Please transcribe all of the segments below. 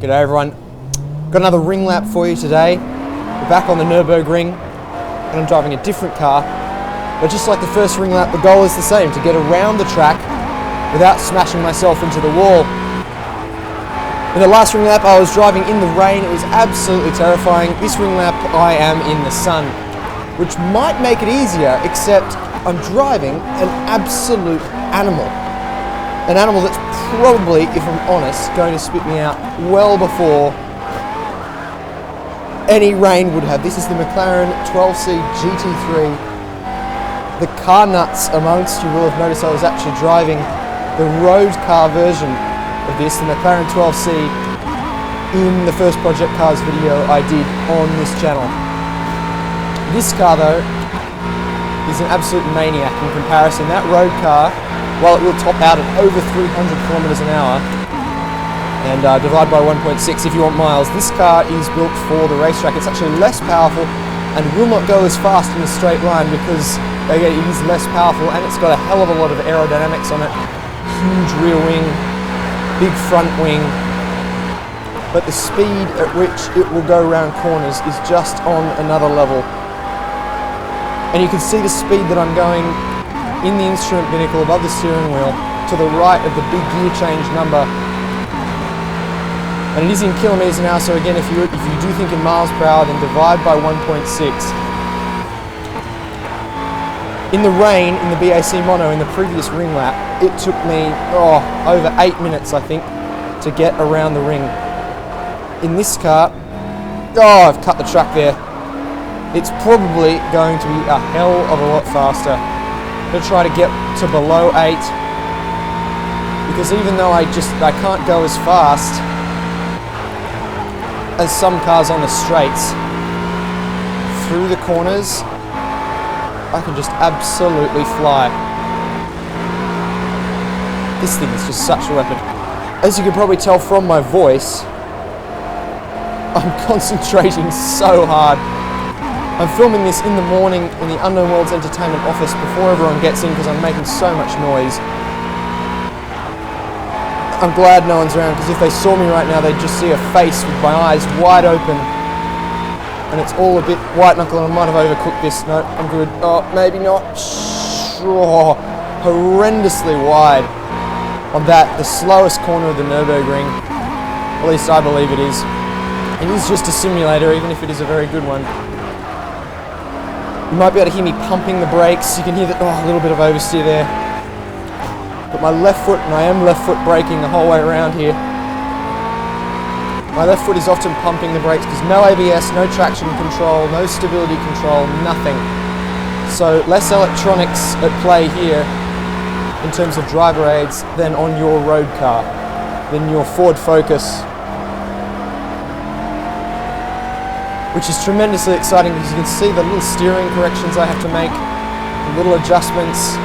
G'day everyone. Got another ring lap for you today. We're back on the Nurburgring and I'm driving a different car. But just like the first ring lap, the goal is the same, to get around the track without smashing myself into the wall. In the last ring lap I was driving in the rain. It was absolutely terrifying. This ring lap I am in the sun, which might make it easier, except I'm driving an absolute animal. An animal that's probably, if I'm honest, going to spit me out well before any rain would have. This is the Mclaren 12C GT3. The car nuts amongst you will have noticed I was actually driving the road car version of this, the Mclaren 12C, in the first Project Cars video I did on this channel. This car though is an absolute maniac in comparison. That road car, while it will top out at over 300 kilometers an hour and divide by 1.6 if you want miles, this car is built for the racetrack. It's actually less powerful and will not go as fast in a straight line because again, it is less powerful, and it's got a hell of a lot of aerodynamics on it. Huge rear wing, big front wing, but the speed at which it will go around corners is just on another level. And you can see the speed that I'm going in the instrument binnacle above the steering wheel to the right of the big gear change number. And it is in kilometers an hour, so again, if you do think in miles per hour, then divide by 1.6. In the rain, in the BAC mono, in the previous ring lap, it took me over 8 minutes, I think, to get around the ring. In this car, I've cut the track there. It's probably going to be a hell of a lot faster. I'm going to try to get to below 8, because even though I can't go as fast as some cars on the straights, through the corners I can just absolutely fly. This thing is just such a weapon. As you can probably tell from my voice, I'm concentrating so hard. I'm filming this in the morning in the Unknown Worlds Entertainment office before everyone gets in because I'm making so much noise. I'm glad no one's around, because if they saw me right now they'd just see a face with my eyes wide open. And it's all a bit white knuckle, and I might have overcooked this. No, I'm good. Oh, maybe not. Horrendously wide on that, the slowest corner of the Nurburgring. At least I believe it is. It is just a simulator, even if it is a very good one. You might be able to hear me pumping the brakes. You can hear that, a little bit of oversteer there. But my left foot, and I am left foot braking the whole way around here. My left foot is often pumping the brakes because no ABS, no traction control, no stability control, nothing. So less electronics at play here in terms of driver aids than on your road car, than your Ford Focus. Which is tremendously exciting because you can see the little steering corrections I have to make, the little adjustments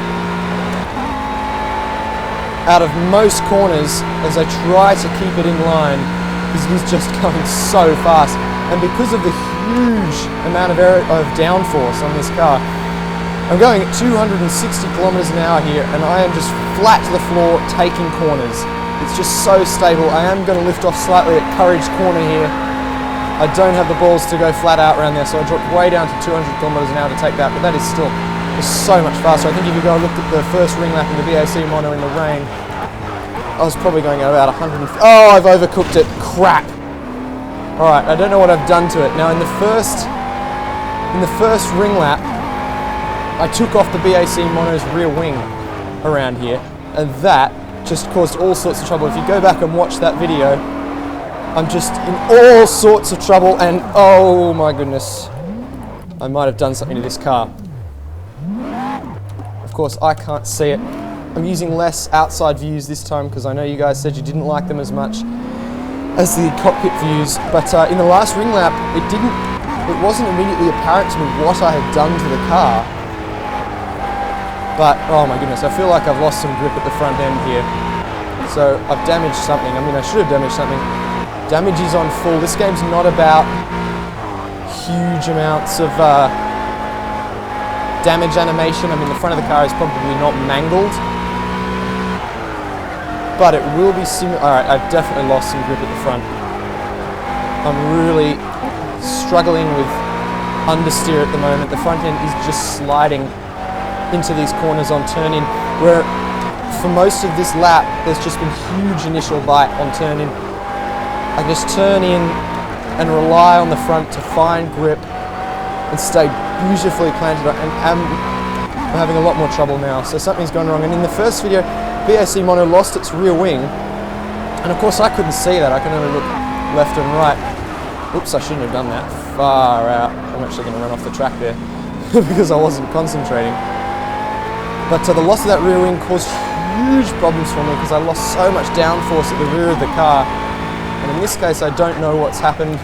out of most corners as I try to keep it in line, because it is just going so fast. And because of the huge amount of downforce on this car, I'm going at 260 kilometers an hour here, and I am just flat to the floor taking corners. It's just so stable. I am going to lift off slightly at Courage Corner here. I don't have the balls to go flat out around there, so I dropped way down to 200 kilometers an hour to take that, but that is still just so much faster. I think if you go and look at the first ring lap in the BAC mono in the rain, I was probably going at about 150. Oh, I've overcooked it. Crap. Alright, I don't know what I've done to it. Now in the first ring lap, I took off the BAC mono's rear wing around here, and that just caused all sorts of trouble. If you go back and watch that video, I'm just in all sorts of trouble, and oh my goodness, I might have done something to this car. Of course, I can't see it. I'm using less outside views this time because I know you guys said you didn't like them as much as the cockpit views, but in the last ring lap, it wasn't immediately apparent to me what I had done to the car. But, oh my goodness, I feel like I've lost some grip at the front end here. So, I've damaged something. I mean, I should have damaged something. Damage is on full. This game's not about huge amounts of damage animation. I mean, the front of the car is probably not mangled, but it will be similar. Alright, I've definitely lost some grip at the front. I'm really struggling with understeer at the moment. The front end is just sliding into these corners on turn-in, where for most of this lap, there's just been huge initial bite on turn-in. I just turn in and rely on the front to find grip and stay beautifully planted on, and I'm having a lot more trouble now, so something's gone wrong. And in the first video, BAC Mono lost its rear wing, and of course I couldn't see that. I can only look left and right. Oops, I shouldn't have done that. Far out. I'm actually going to run off the track there because I wasn't concentrating. But the loss of that rear wing caused huge problems for me because I lost so much downforce at the rear of the car. And in this case, I don't know what's happened.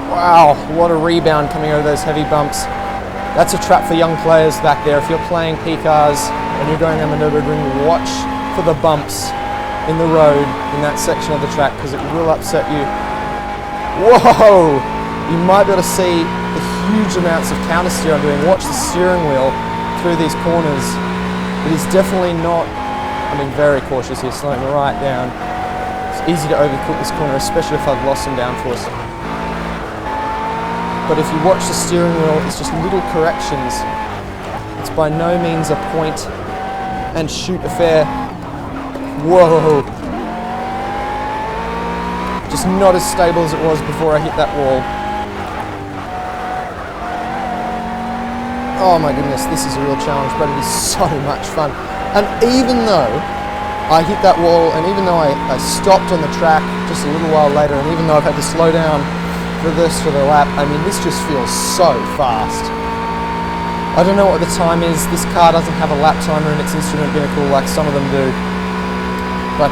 Wow, what a rebound coming over those heavy bumps. That's a trap for young players back there. If you're playing P cars and you're going around the Nurburgring, watch for the bumps in the road in that section of the track because it will upset you. Whoa! You might be able to see the huge amounts of counter steer I'm doing. Watch the steering wheel through these corners. It is definitely not, I'm being very cautious here, slowing right down. It's easy to overcook this corner, especially if I've lost some downforce. But if you watch the steering wheel, it's just little corrections. It's by no means a point and shoot affair. Whoa! Just not as stable as it was before I hit that wall. Oh my goodness, this is a real challenge, but it is so much fun. And even though I hit that wall, and even though I stopped on the track just a little while later, and even though I've had to slow down for this for the lap, I mean, this just feels so fast. I don't know what the time is. This car doesn't have a lap timer in its instrument binnacle like some of them do, but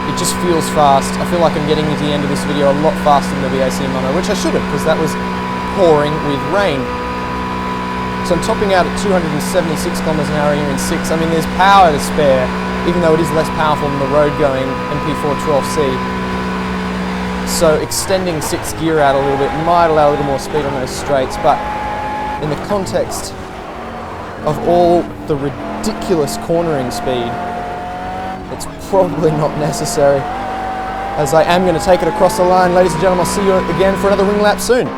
it just feels fast. I feel like I'm getting to the end of this video a lot faster than the BAC Mono, which I should have, because that was pouring with rain. So I'm topping out at 276 kilometers an hour here in 6. I mean, there's power to spare, even though it is less powerful than the road-going MP4 12C. So extending 6th gear out a little bit might allow a little more speed on those straights, but in the context of all the ridiculous cornering speed, it's probably not necessary, as I am going to take it across the line. Ladies and gentlemen, I'll see you again for another ring lap soon.